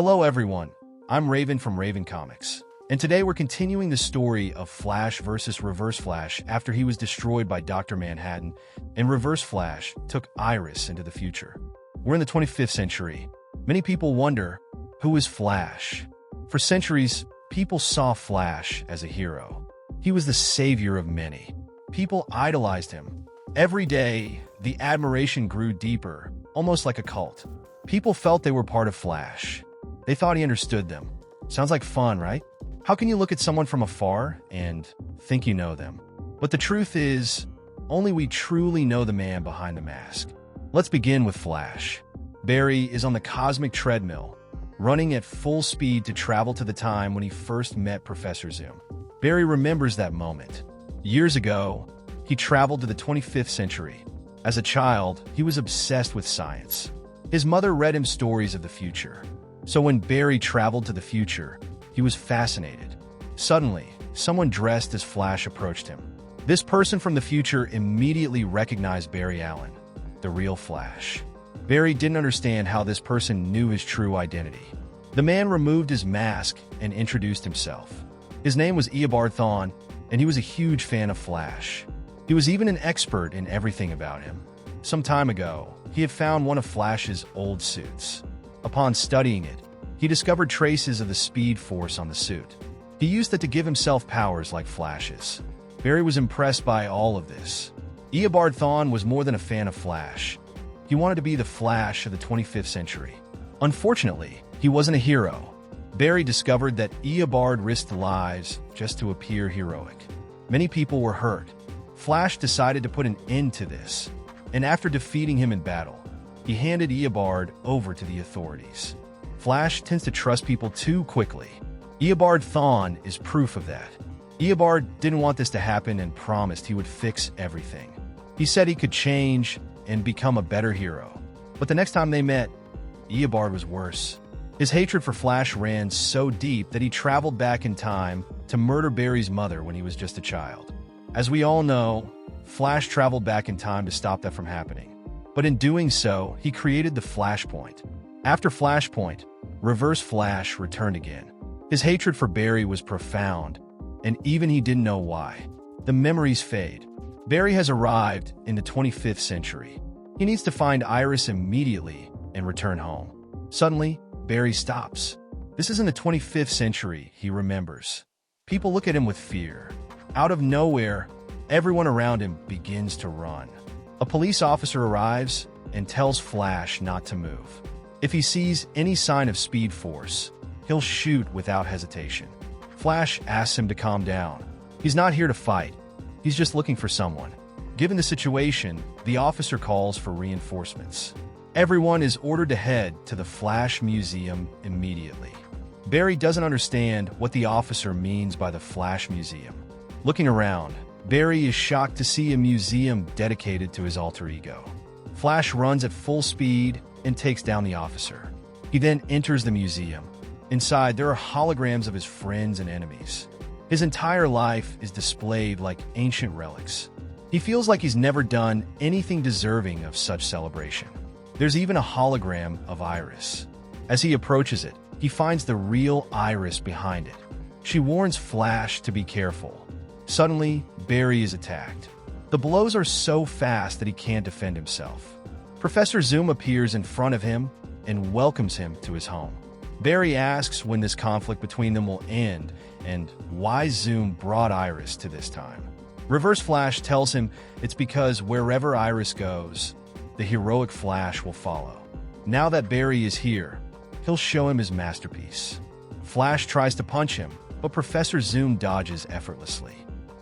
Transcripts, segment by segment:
Hello everyone, I'm Raven from Raven Comics, and today we're continuing the story of Flash versus Reverse Flash after he was destroyed by Dr. Manhattan, and Reverse Flash took Iris into the future. We're in the 25th century. Many people wonder, who is Flash? For centuries, people saw Flash as a hero. He was the savior of many. People idolized him. Every day, the admiration grew deeper, almost like a cult. People felt they were part of Flash. They thought he understood them. Sounds like fun, right? How can you look at someone from afar and think you know them? But the truth is, only we truly know the man behind the mask. Let's begin with Flash. Barry is on the cosmic treadmill, running at full speed to travel to the time when he first met Professor Zoom. Barry remembers that moment. Years ago, he traveled to the 25th century. As a child, he was obsessed with science. His mother read him stories of the future. So when Barry traveled to the future, he was fascinated. Suddenly, someone dressed as Flash approached him. This person from the future immediately recognized Barry Allen, the real Flash. Barry didn't understand how this person knew his true identity. The man removed his mask and introduced himself. His name was Eobard Thawne, and he was a huge fan of Flash. He was even an expert in everything about him. Some time ago, he had found one of Flash's old suits. Upon studying it, he discovered traces of the Speed Force on the suit. He used it to give himself powers like Flash's. Barry was impressed by all of this. Eobard Thawne was more than a fan of Flash. He wanted to be the Flash of the 25th century. Unfortunately, he wasn't a hero. Barry discovered that Eobard risked lives just to appear heroic. Many people were hurt. Flash decided to put an end to this, and after defeating him in battle, he handed Eobard over to the authorities. Flash tends to trust people too quickly. Eobard Thawne is proof of that. Eobard didn't want this to happen and promised he would fix everything. He said he could change and become a better hero. But the next time they met, Eobard was worse. His hatred for Flash ran so deep that he traveled back in time to murder Barry's mother when he was just a child. As we all know, Flash traveled back in time to stop that from happening. But in doing so, he created the Flashpoint. After Flashpoint, Reverse Flash returned again. His hatred for Barry was profound, and even he didn't know why. The memories fade. Barry has arrived in the 25th century. He needs to find Iris immediately and return home. Suddenly, Barry stops. This is in the 25th century, he remembers. People look at him with fear. Out of nowhere, everyone around him begins to run. A police officer arrives and tells Flash not to move. If he sees any sign of Speed Force, he'll shoot without hesitation. Flash asks him to calm down. He's not here to fight. He's just looking for someone. Given the situation, the officer calls for reinforcements. Everyone is ordered to head to the Flash Museum immediately. Barry doesn't understand what the officer means by the Flash Museum. Looking around, Barry is shocked to see a museum dedicated to his alter ego. Flash runs at full speed and takes down the officer. He then enters the museum. Inside, there are holograms of his friends and enemies. His entire life is displayed like ancient relics. He feels like he's never done anything deserving of such celebration. There's even a hologram of Iris. As he approaches it, he finds the real Iris behind it. She warns Flash to be careful. Suddenly, Barry is attacked. The blows are so fast that he can't defend himself. Professor Zoom appears in front of him and welcomes him to his home. Barry asks when this conflict between them will end and why Zoom brought Iris to this time. Reverse Flash tells him it's because wherever Iris goes, the heroic Flash will follow. Now that Barry is here, he'll show him his masterpiece. Flash tries to punch him, but Professor Zoom dodges effortlessly.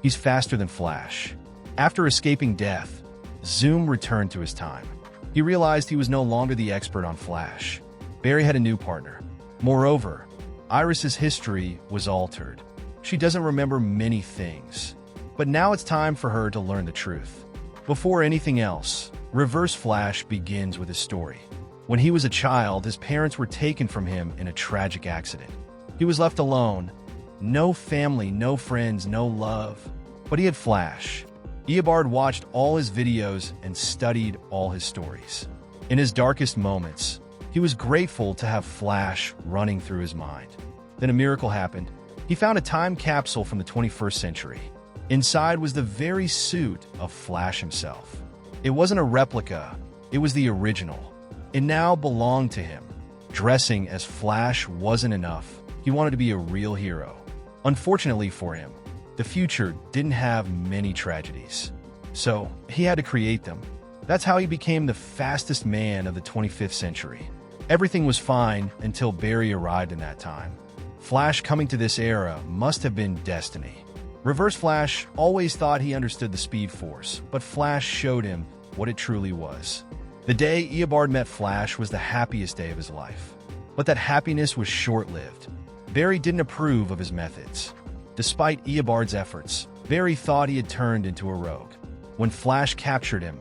He's faster than Flash. After escaping death, Zoom returned to his time. He realized he was no longer the expert on Flash. Barry had a new partner. Moreover, Iris's history was altered. She doesn't remember many things. But now it's time for her to learn the truth. Before anything else, Reverse Flash begins with his story. When he was a child, his parents were taken from him in a tragic accident. He was left alone. No family, no friends, no love. But he had Flash. Eobard watched all his videos and studied all his stories. In his darkest moments, He was grateful to have Flash running through his mind. Then a miracle happened. He found a time capsule from the 21st century. Inside was the very suit of Flash himself. It wasn't a replica, it was the original. It now belonged to him. Dressing as Flash wasn't enough. He wanted to be a real hero. Unfortunately for him, the future didn't have many tragedies. So he had to create them. That's how he became the fastest man of the 25th century. Everything was fine until Barry arrived in that time. Flash coming to this era must have been destiny. Reverse Flash always thought he understood the Speed Force, but Flash showed him what it truly was. The day Eobard met Flash was the happiest day of his life. But that happiness was short-lived. Barry didn't approve of his methods. Despite Eobard's efforts, Barry thought he had turned into a rogue. When Flash captured him,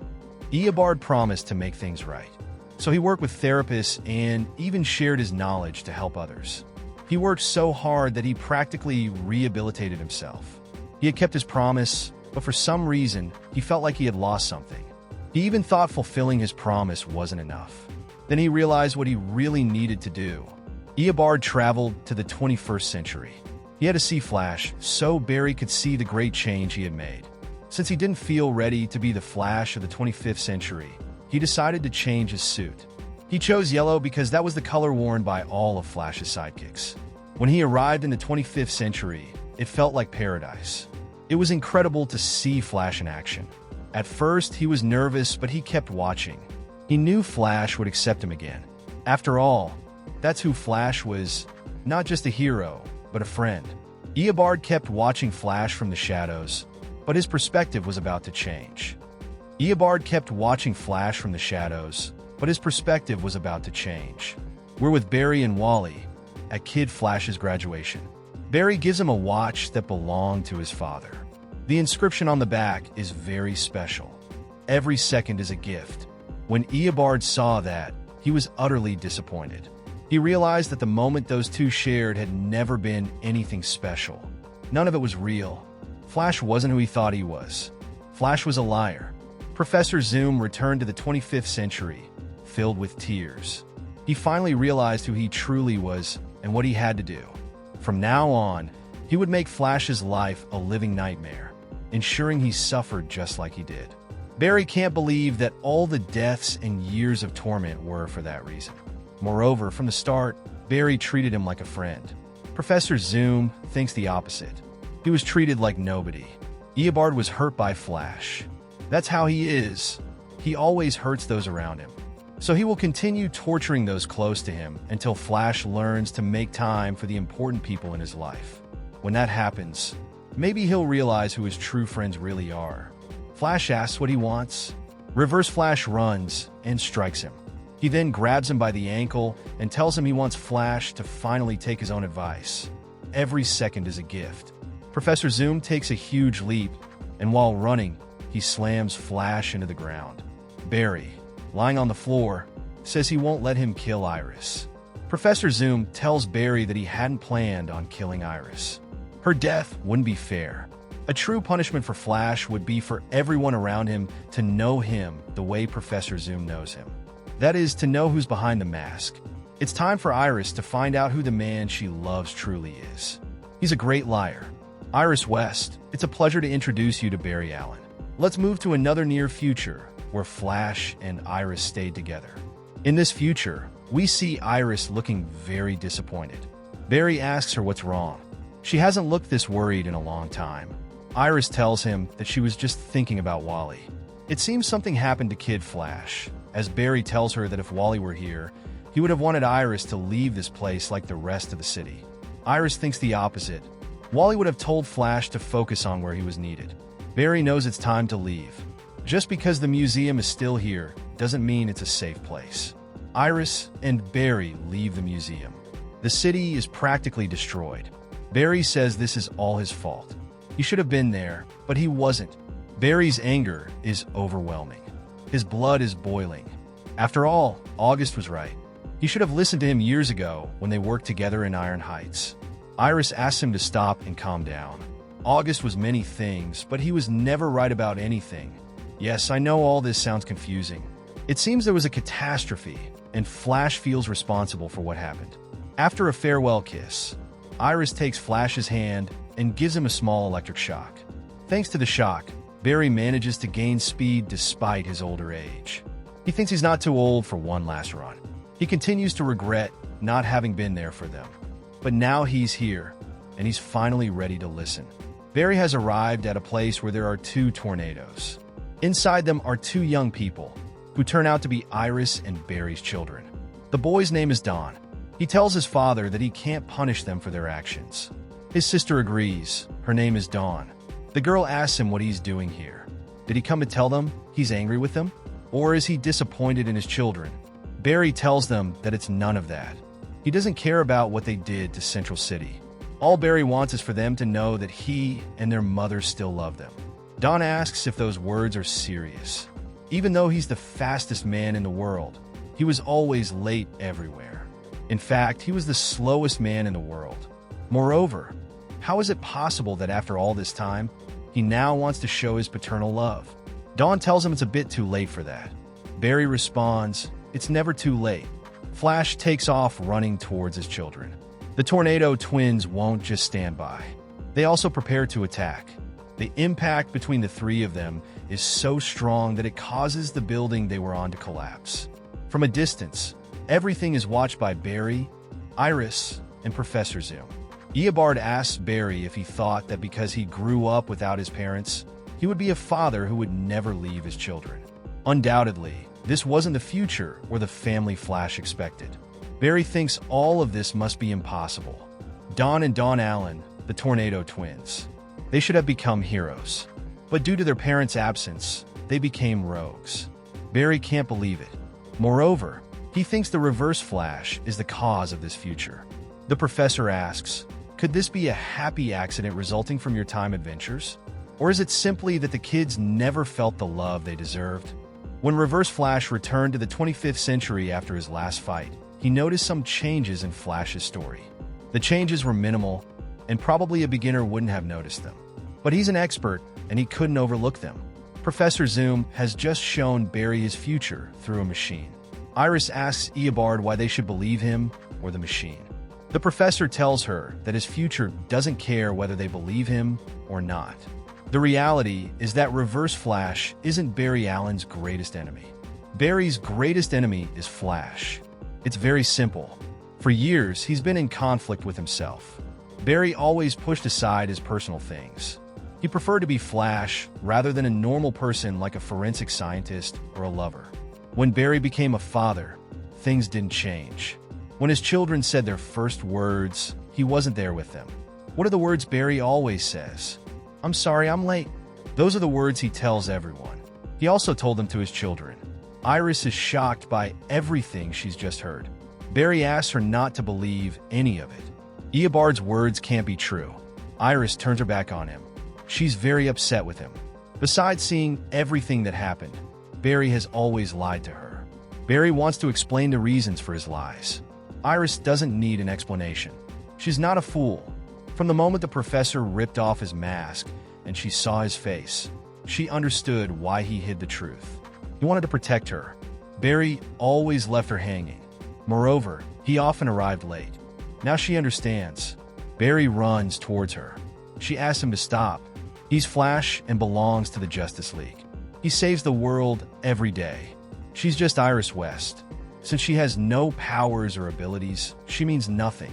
Eobard promised to make things right. So he worked with therapists and even shared his knowledge to help others. He worked so hard that he practically rehabilitated himself. He had kept his promise, but for some reason, he felt like he had lost something. He even thought fulfilling his promise wasn't enough. Then he realized what he really needed to do. Eobard traveled to the 21st century. He had to see Flash so Barry could see the great change he had made. Since he didn't feel ready to be the Flash of the 25th century, he decided to change his suit. He chose yellow because that was the color worn by all of Flash's sidekicks. When he arrived in the 25th century, it felt like paradise. It was incredible to see Flash in action. At first, he was nervous, but he kept watching. He knew Flash would accept him again. After all, that's who Flash was, not just a hero, but a friend. Eobard kept watching Flash from the shadows, but his perspective was about to change. Eobard kept watching Flash from the shadows, but his perspective was about to change. We're with Barry and Wally at Kid Flash's graduation. Barry gives him a watch that belonged to his father. The inscription on the back is very special. Every second is a gift. When Eobard saw that, he was utterly disappointed. He realized that the moment those two shared had never been anything special. None of it was real. Flash wasn't who he thought he was. Flash was a liar. Professor Zoom returned to the 25th century, filled with tears. He finally realized who he truly was and what he had to do. From now on, he would make Flash's life a living nightmare, ensuring he suffered just like he did. Barry can't believe that all the deaths and years of torment were for that reason. Moreover, from the start, Barry treated him like a friend. Professor Zoom thinks the opposite. He was treated like nobody. Eobard was hurt by Flash. That's how he is. He always hurts those around him. So he will continue torturing those close to him until Flash learns to make time for the important people in his life. When that happens, maybe he'll realize who his true friends really are. Flash asks what he wants. Reverse Flash runs and strikes him. He then grabs him by the ankle and tells him he wants Flash to finally take his own advice. Every second is a gift. Professor Zoom takes a huge leap, and while running, he slams Flash into the ground. Barry, lying on the floor, says he won't let him kill Iris. Professor Zoom tells Barry that he hadn't planned on killing Iris. Her death wouldn't be fair. A true punishment for Flash would be for everyone around him to know him the way Professor Zoom knows him. That is, to know who's behind the mask. It's time for Iris to find out who the man she loves truly is. He's a great liar. Iris West, it's a pleasure to introduce you to Barry Allen. Let's move to another near future where Flash and Iris stayed together. In this future, we see Iris looking very disappointed. Barry asks her what's wrong. She hasn't looked this worried in a long time. Iris tells him that she was just thinking about Wally. It seems something happened to Kid Flash, as Barry tells her that if Wally were here, he would have wanted Iris to leave this place like the rest of the city. Iris thinks the opposite. Wally would have told Flash to focus on where he was needed. Barry knows it's time to leave. Just because the museum is still here doesn't mean it's a safe place. Iris and Barry leave the museum. The city is practically destroyed. Barry says this is all his fault. He should have been there, but he wasn't. Barry's anger is overwhelming. His blood is boiling. After all, August was right. He should have listened to him years ago when they worked together in Iron Heights. Iris asks him to stop and calm down. August was many things, but he was never right about anything. Yes, I know all this sounds confusing. It seems there was a catastrophe, and Flash feels responsible for what happened. After a farewell kiss, Iris takes Flash's hand and gives him a small electric shock. Thanks to the shock, Barry manages to gain speed despite his older age. He thinks he's not too old for one last run. He continues to regret not having been there for them. But now he's here, and he's finally ready to listen. Barry has arrived at a place where there are two tornadoes. Inside them are two young people, who turn out to be Iris and Barry's children. The boy's name is Don. He tells his father that he can't punish them for their actions. His sister agrees. Her name is Dawn. The girl asks him what he's doing here. Did he come to tell them he's angry with them? Or is he disappointed in his children? Barry tells them that it's none of that. He doesn't care about what they did to Central City. All Barry wants is for them to know that he and their mother still love them. Don asks if those words are serious. Even though he's the fastest man in the world, he was always late everywhere. In fact, he was the slowest man in the world. Moreover, how is it possible that after all this time, he now wants to show his paternal love? Dawn tells him it's a bit too late for that. Barry responds, it's never too late. Flash takes off running towards his children. The Tornado twins won't just stand by. They also prepare to attack. The impact between the three of them is so strong that it causes the building they were on to collapse. From a distance, everything is watched by Barry, Iris, and Professor Zoom. Eobard asks Barry if he thought that because he grew up without his parents, he would be a father who would never leave his children. Undoubtedly, this wasn't the future or the family Flash expected. Barry thinks all of this must be impossible. Don and Dawn Allen, the Tornado twins, they should have become heroes. But due to their parents' absence, they became rogues. Barry can't believe it. Moreover, he thinks the Reverse Flash is the cause of this future. The professor asks, could this be a happy accident resulting from your time adventures? Or is it simply that the kids never felt the love they deserved? When Reverse Flash returned to the 25th century after his last fight, he noticed some changes in Flash's story. The changes were minimal, and probably a beginner wouldn't have noticed them. But he's an expert, and he couldn't overlook them. Professor Zoom has just shown Barry his future through a machine. Iris asks Eobard why they should believe him or the machine. The professor tells her that his future doesn't care whether they believe him or not. The reality is that Reverse Flash isn't Barry Allen's greatest enemy. Barry's greatest enemy is Flash. It's very simple. For years, he's been in conflict with himself. Barry always pushed aside his personal things. He preferred to be Flash rather than a normal person like a forensic scientist or a lover. When Barry became a father, things didn't change. When his children said their first words, he wasn't there with them. What are the words Barry always says? I'm sorry I'm late. Those are the words he tells everyone. He also told them to his children. Iris is shocked by everything she's just heard. Barry asks her not to believe any of it. Eobard's words can't be true. Iris turns her back on him. She's very upset with him. Besides seeing everything that happened, Barry has always lied to her. Barry wants to explain the reasons for his lies. Iris doesn't need an explanation. She's not a fool. From the moment the professor ripped off his mask and she saw his face, she understood why he hid the truth. He wanted to protect her. Barry always left her hanging. Moreover, he often arrived late. Now she understands. Barry runs towards her. She asks him to stop. He's Flash and belongs to the Justice League. He saves the world every day. She's just Iris West. Since she has no powers or abilities, she means nothing.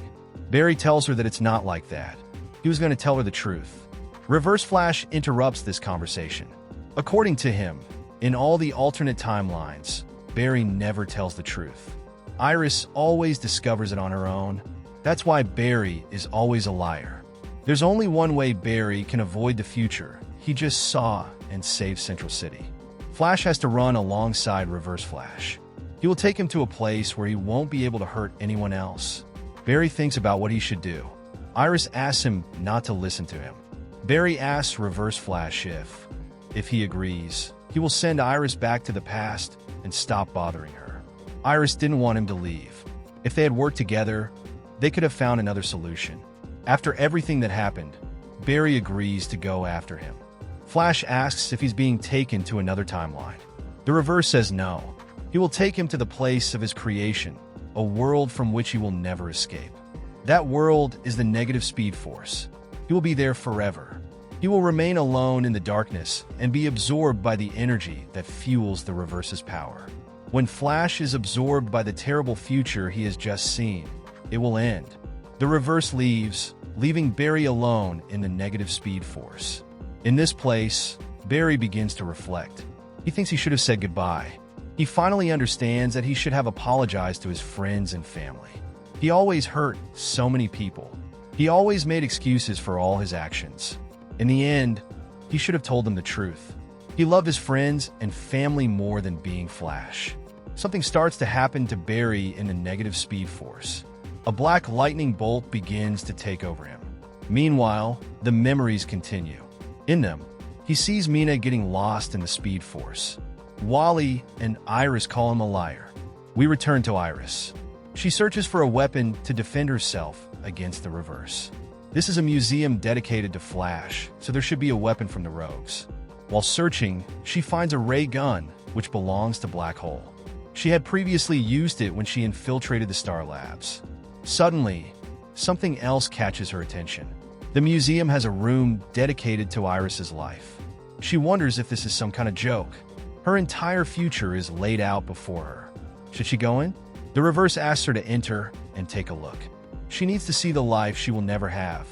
Barry tells her that it's not like that. He was going to tell her the truth. Reverse Flash interrupts this conversation. According to him, in all the alternate timelines, Barry never tells the truth. Iris always discovers it on her own. That's why Barry is always a liar. There's only one way Barry can avoid the future. He just saw and saved Central City. Flash has to run alongside Reverse Flash. He will take him to a place where he won't be able to hurt anyone else. Barry thinks about what he should do. Iris asks him not to listen to him. Barry asks Reverse Flash if he agrees, he will send Iris back to the past and stop bothering her. Iris didn't want him to leave. If they had worked together, they could have found another solution. After everything that happened, Barry agrees to go after him. Flash asks if he's being taken to another timeline. The Reverse says no. He will take him to the place of his creation, a world from which he will never escape. That world is the negative speed force. He will be there forever. He will remain alone in the darkness and be absorbed by the energy that fuels the Reverse's power. When Flash is absorbed by the terrible future he has just seen, it will end. The Reverse leaves, leaving Barry alone in the negative speed force. In this place, Barry begins to reflect. He thinks he should have said goodbye. He finally understands that he should have apologized to his friends and family. He always hurt so many people. He always made excuses for all his actions. In the end, he should have told them the truth. He loved his friends and family more than being Flash. Something starts to happen to Barry in the negative speed force. A black lightning bolt begins to take over him. Meanwhile, the memories continue. In them, he sees Mina getting lost in the speed force. Wally and Iris call him a liar. We return to Iris. She searches for a weapon to defend herself against the Reverse. This is a museum dedicated to Flash, so there should be a weapon from the Rogues. While searching, she finds a ray gun, which belongs to Black Hole. She had previously used it when she infiltrated the Star Labs. Suddenly, something else catches her attention. The museum has a room dedicated to Iris's life. She wonders if this is some kind of joke. Her entire future is laid out before her. Should she go in? The Reverse asks her to enter and take a look. She needs to see the life she will never have.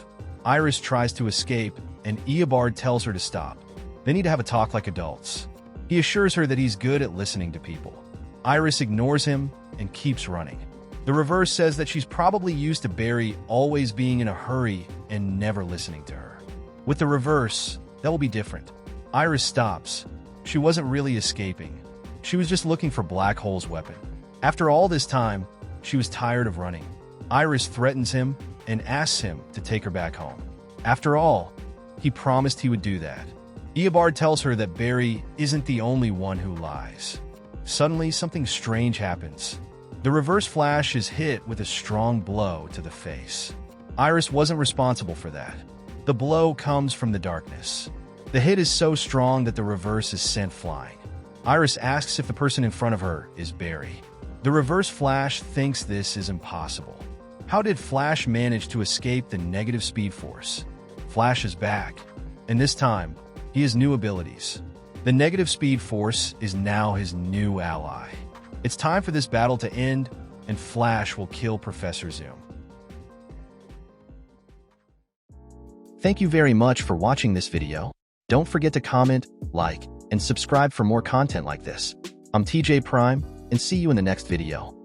Iris tries to escape, and Eobard tells her to stop. They need to have a talk like adults. He assures her that he's good at listening to people. Iris ignores him and keeps running. The Reverse says that she's probably used to Barry always being in a hurry and never listening to her. With the Reverse, that will be different. Iris stops. She wasn't really escaping. She was just looking for Black Hole's weapon. After all this time, she was tired of running. Iris threatens him and asks him to take her back home. After all, he promised he would do that. Eobard tells her that Barry isn't the only one who lies. Suddenly, something strange happens. The Reverse Flash is hit with a strong blow to the face. Iris wasn't responsible for that. The blow comes from the darkness. The hit is so strong that the Reverse is sent flying. Iris asks if the person in front of her is Barry. The Reverse Flash thinks this is impossible. How did Flash manage to escape the negative speed force? Flash is back, and this time, he has new abilities. The negative speed force is now his new ally. It's time for this battle to end, and Flash will kill Professor Zoom. Thank you very much for watching this video. Don't forget to comment, like, and subscribe for more content like this. I'm TJ Prime, and see you in the next video.